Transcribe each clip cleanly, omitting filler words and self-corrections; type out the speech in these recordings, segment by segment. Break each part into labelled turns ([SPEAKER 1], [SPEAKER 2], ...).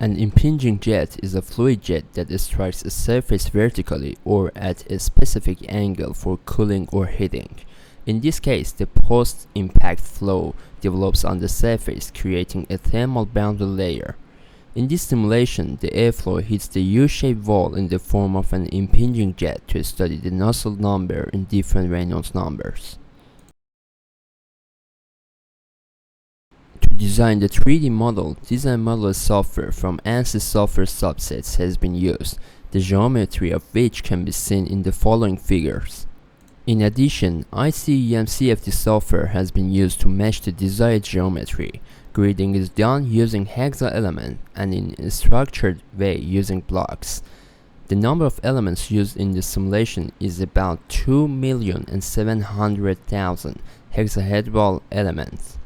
[SPEAKER 1] An impinging jet is a fluid jet that strikes a surface vertically or at a specific angle for cooling or heating. In this case, the post-impact flow develops on the surface, creating a thermal boundary layer. In this simulation, the airflow hits the U-shaped wall in the form of an impinging jet to study the Nusselt number in different Reynolds numbers. To design the 3D model, design model software from ANSYS software subsets has been used, the geometry of which can be seen in the following figures. In addition, General CFD software has been used to mesh the desired geometry. Gridding is done using hexa element and in a structured way using blocks. The number of elements used in the simulation is about 2,700,000 hexahedral elements.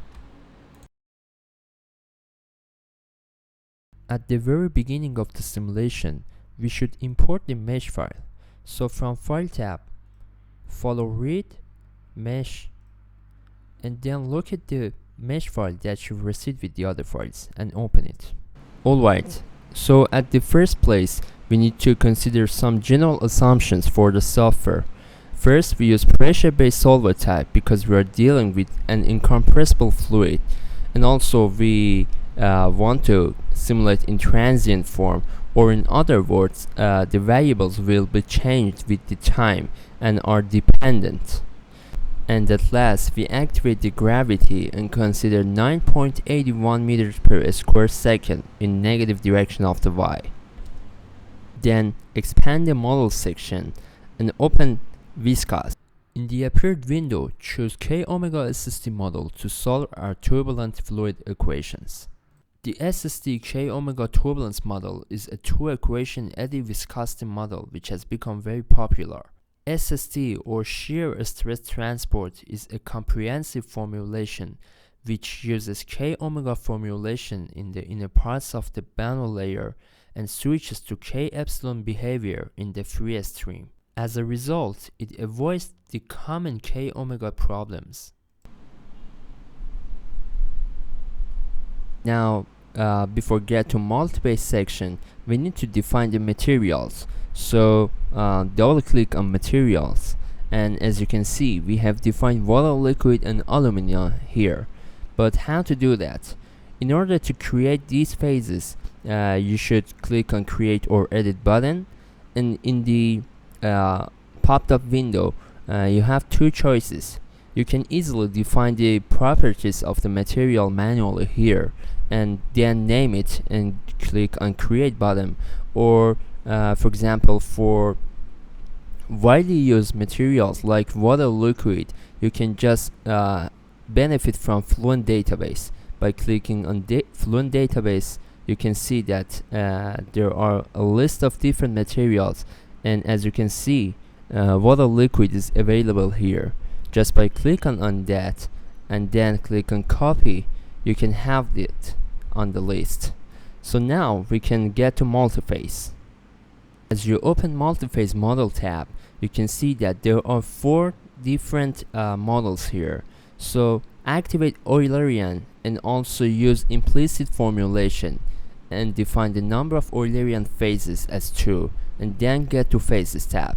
[SPEAKER 1] At the very beginning of the simulation, we should import the mesh file. So from File tab, follow Read, Mesh, and then look at the mesh file that you've received with the other files and open it. Alright, so at the first place, we need to consider some general assumptions for the software. First, we use pressure-based solver type because we are dealing with an incompressible fluid, and also we want to simulate in transient form, or in other words, the variables will be changed with the time and are dependent. And at last, we activate the gravity and consider 9.81 meters per square second in negative direction of the y. Then expand the model section and open viscous. In the appeared window, choose k-omega SSD model to solve our turbulent fluid equations. The SSD k-omega turbulence model is a two-equation eddy viscosity model which has become very popular. SST or shear stress transport is a comprehensive formulation which uses k-omega formulation in the inner parts of the boundary layer and switches to k-epsilon behavior in the free stream. As a result, it avoids the common k-omega problems. Now, before get to multi-base section, we need to define the materials. So double click on materials, and as you can see, we have defined water, liquid, and alumina here. But how to do that? In order to create these phases, you should click on create or edit button, and in the popped up window, you have two choices. You can easily define the properties of the material manually here, and then name it and click on create button, or for example, for widely used materials like water, liquid, you can just benefit from Fluent database. By clicking on Fluent database, you can see that there are a list of different materials, and as you can see, water, liquid is available here. Just by clicking on that and then click on copy, you can have it on the list. So now we can get to multiphase. As you open multiphase model tab, you can see that there are 4 different models here. So activate Eulerian and also use implicit formulation and define the number of Eulerian phases as 2, and then get to phases tab.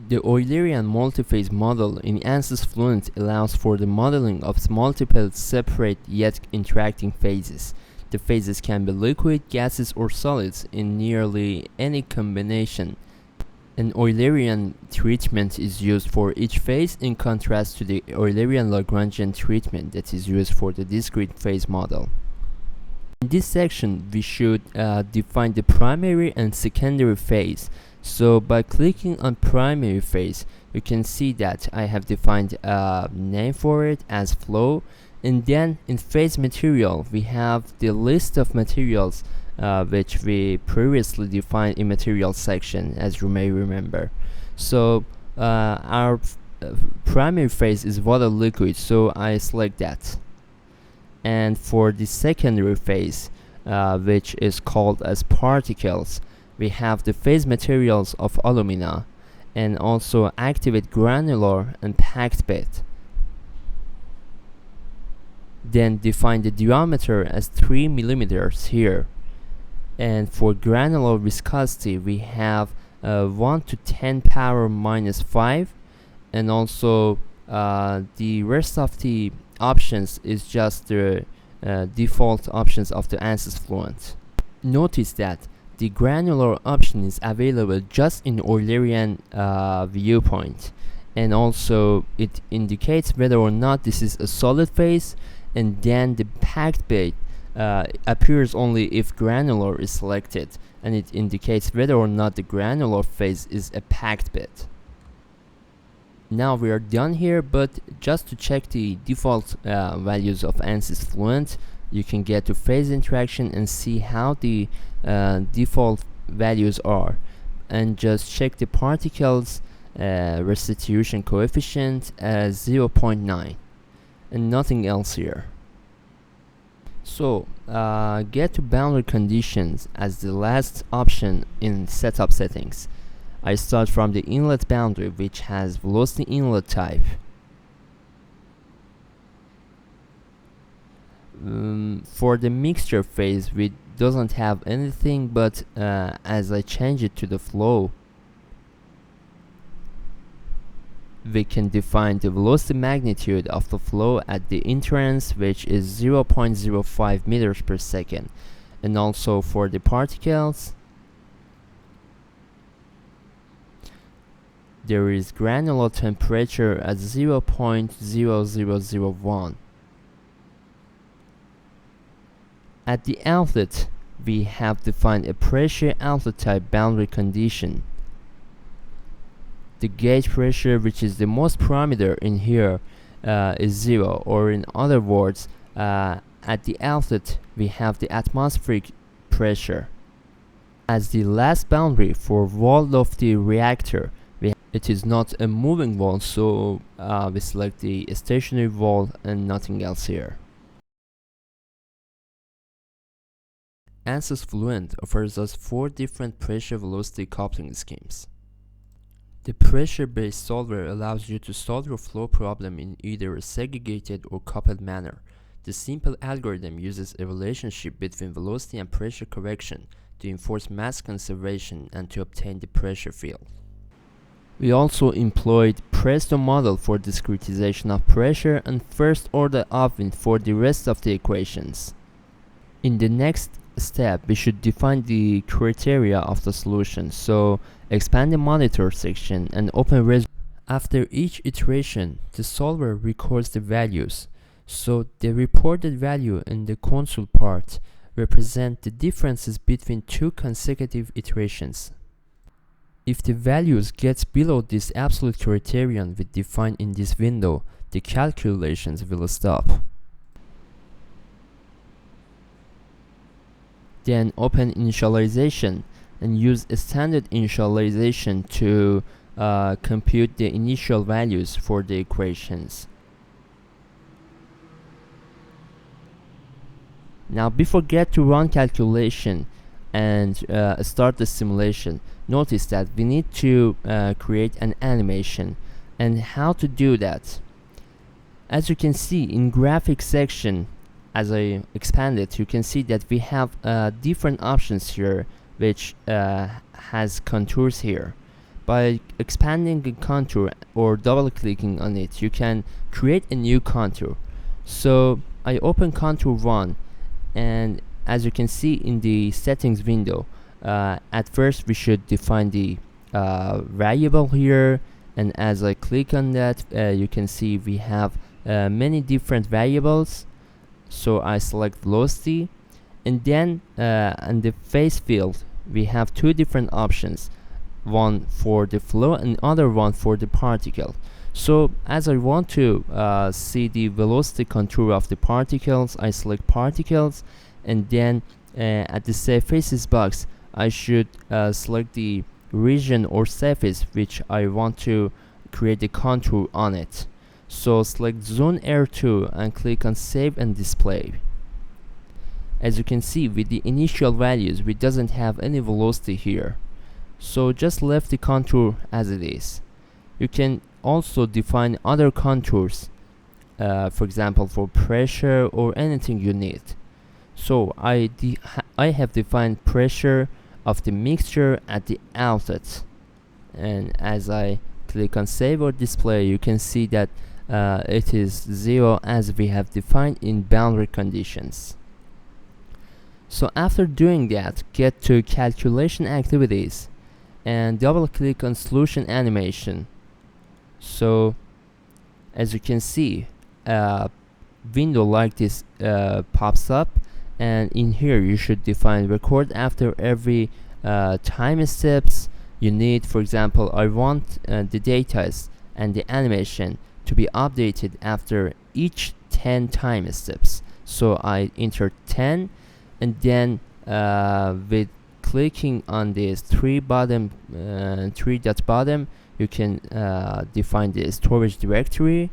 [SPEAKER 1] The Eulerian multiphase model in ANSYS Fluent allows for the modeling of multiple separate yet interacting phases. The phases can be liquid, gases, or solids in nearly any combination. An Eulerian treatment is used for each phase in contrast to the Eulerian Lagrangian treatment that is used for the discrete phase model. In this section, we should define the primary and secondary phase. So by clicking on primary phase, you can see that I have defined a name for it as flow, and then in phase material we have the list of materials which we previously defined in material section, as you may remember. So our primary phase is water, liquid, so I select that. And for the secondary phase, which is called as particles, we have the phase materials of alumina, and also activate granular and packed bed. Then define the diameter as 3 millimeters here. And for granular viscosity, we have 1 to 10 power minus 5, and also the rest of the options is just the default options of the ANSYS Fluent. Notice that the granular option is available just in Eulerian viewpoint, and also it indicates whether or not this is a solid phase, and then the packed bed appears only if granular is selected, and it indicates whether or not the granular phase is a packed bed. Now we are done here, but just to check the default values of ANSYS Fluent, you can get to phase interaction and see how the default values are, and just check the particles restitution coefficient as 0.9 and nothing else here. So get to boundary conditions as the last option in setup settings. I start from the inlet boundary, which has velocity inlet type. For the mixture phase, we doesn't have anything, but as I change it to the flow, we can define the velocity magnitude of the flow at the entrance, which is 0.05 meters per second, and also for the particles there is granular temperature at 0.0001. At the outlet, we have defined a pressure outlet type boundary condition. The gauge pressure, which is the most parameter in here, is 0, or in other words, at the outlet we have the atmospheric pressure. As the last boundary for wall of the reactor, it is not a moving wall, so we select the stationary wall and nothing else here. ANSYS Fluent offers us 4 different pressure-velocity coupling schemes. The pressure-based solver allows you to solve your flow problem in either a segregated or coupled manner. The simple algorithm uses a relationship between velocity and pressure correction to enforce mass conservation and to obtain the pressure field. We also employed Presto model for discretization of pressure and first order upwind for the rest of the equations. In the next step, we should define the criteria of the solution, so expand the monitor section and open resolution. After each iteration, the solver records the values, so the reported value in the console part represent the differences between 2 consecutive iterations. If the values gets below this absolute criterion we define in this window, the calculations will stop. Then open initialization and use a standard initialization to compute the initial values for the equations. Now before get to run calculation and start the simulation, notice that we need to create an animation. And how to do that? As you can see in graphics section, as I expand it, you can see that we have different options here, which has contours here. By expanding a contour or double clicking on it, you can create a new contour. So I open contour 1, and as you can see in the settings window, at first we should define the variable here, and as I click on that, you can see we have many different variables. So I select velocity, and then in the phase field we have 2 different options, one for the flow and other one for the particle. So as I want to see the velocity contour of the particles, I select particles, and then at the surfaces box I should select the region or surface which I want to create the contour on it. So select Zone R2 and click on Save and Display. As you can see, with the initial values, we doesn't have any velocity here. So just left the contour as it is. You can also define other contours for example for pressure or anything you need. So I have defined pressure of the mixture at the outlet, and as I click on save or display, you can see that it is 0 as we have defined in boundary conditions. So after doing that, get to calculation activities and double click on solution animation. So as you can see, a window like this pops up, and in here you should define record after every time steps you need. For example, I want the data and the animation to be updated after each 10 time steps. So I enter 10, and then with clicking on this three dot bottom, you can define the storage directory,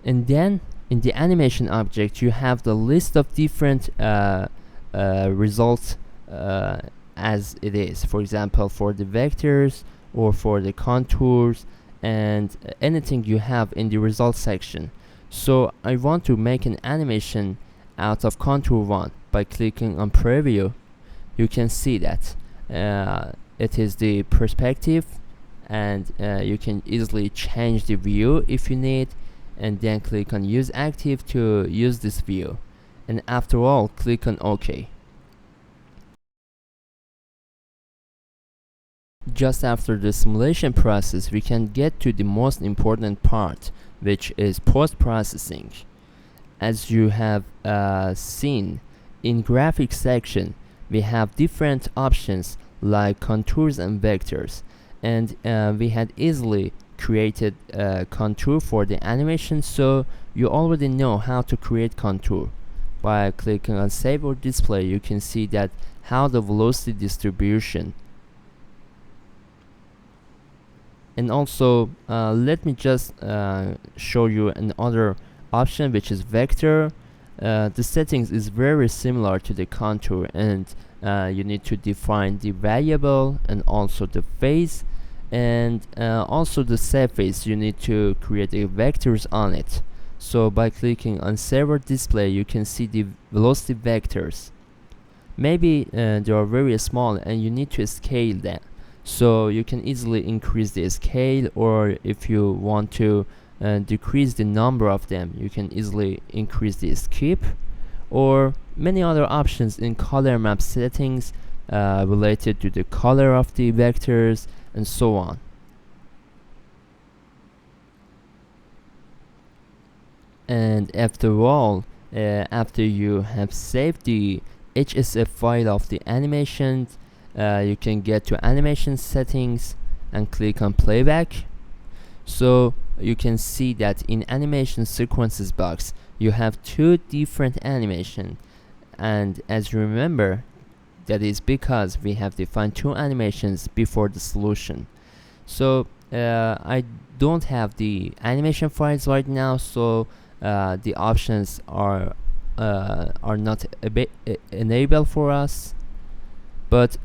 [SPEAKER 1] and then in the animation object you have the list of different results as it is, for example for the vectors or for the contours and anything you have in the results section. So I want to make an animation out of contour 1. By clicking on preview, you can see that it is the perspective, and you can easily change the view if you need, and then click on use active to use this view, and after all click on OK. Just after the simulation process, we can get to the most important part, which is post-processing. As you have seen in graphics section, we have different options like contours and vectors, and we had easily created a contour for the animation, so you already know how to create contour. By clicking on save or display, you can see that how the velocity distribution. And also let me just show you another option, which is vector. The settings is very similar to the contour, and you need to define the variable and also the phase, and also the surface you need to create a vectors on it. So by clicking on save or display, you can see the velocity vectors. Maybe they are very small and you need to scale them, so you can easily increase the scale, or if you want to decrease the number of them, you can easily increase the skip, or many other options in color map settings related to the color of the vectors and so on. And after all, after you have saved the HSF file of the animation, you can get to animation settings and click on playback. So you can see that in animation sequences box you have two different animation, and as you remember, that is because we have defined two animations before the solution. So I don't have the animation files right now, so the options are not enabled for us, but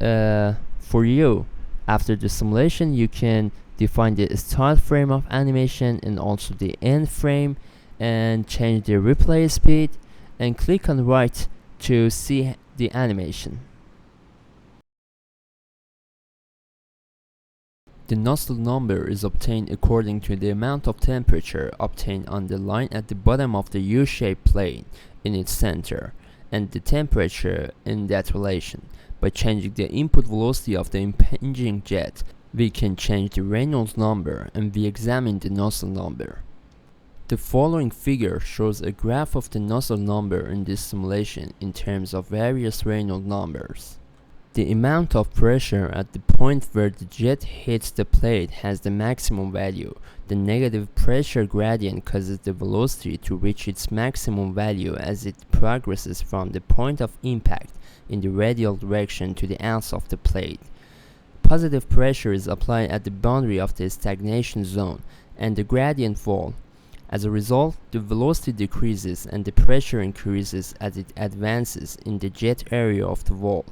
[SPEAKER 1] for you, after the simulation, you can define the start frame of animation and also the end frame, and change the replay speed, and click on right to see the animation. The nozzle number is obtained according to the amount of temperature obtained on the line at the bottom of the U-shaped plane in its center, and the temperature in that relation. By changing the input velocity of the impinging jet, we can change the Reynolds number, and we examine the nozzle number. The following figure shows a graph of the nozzle number in this simulation in terms of various Reynolds numbers. The amount of pressure at the point where the jet hits the plate has the maximum value. The negative pressure gradient causes the velocity to reach its maximum value as it progresses from the point of impact in the radial direction to the ends of the plate. Positive pressure is applied at the boundary of the stagnation zone, and the gradient falls. As a result, the velocity decreases and the pressure increases as it advances in the jet area of the wall.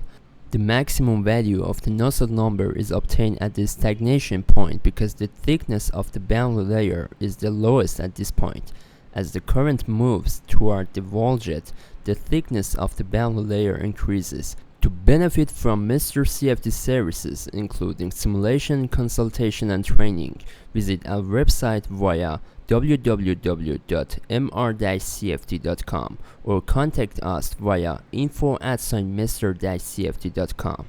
[SPEAKER 1] The maximum value of the Nusselt number is obtained at the stagnation point because the thickness of the boundary layer is the lowest at this point. As the current moves toward the wall jet, the thickness of the boundary layer increases. To benefit from Mr. CFD services, including simulation, consultation, and training, visit our website via www.mr-cfd.com or contact us via info@mr-cfd.com.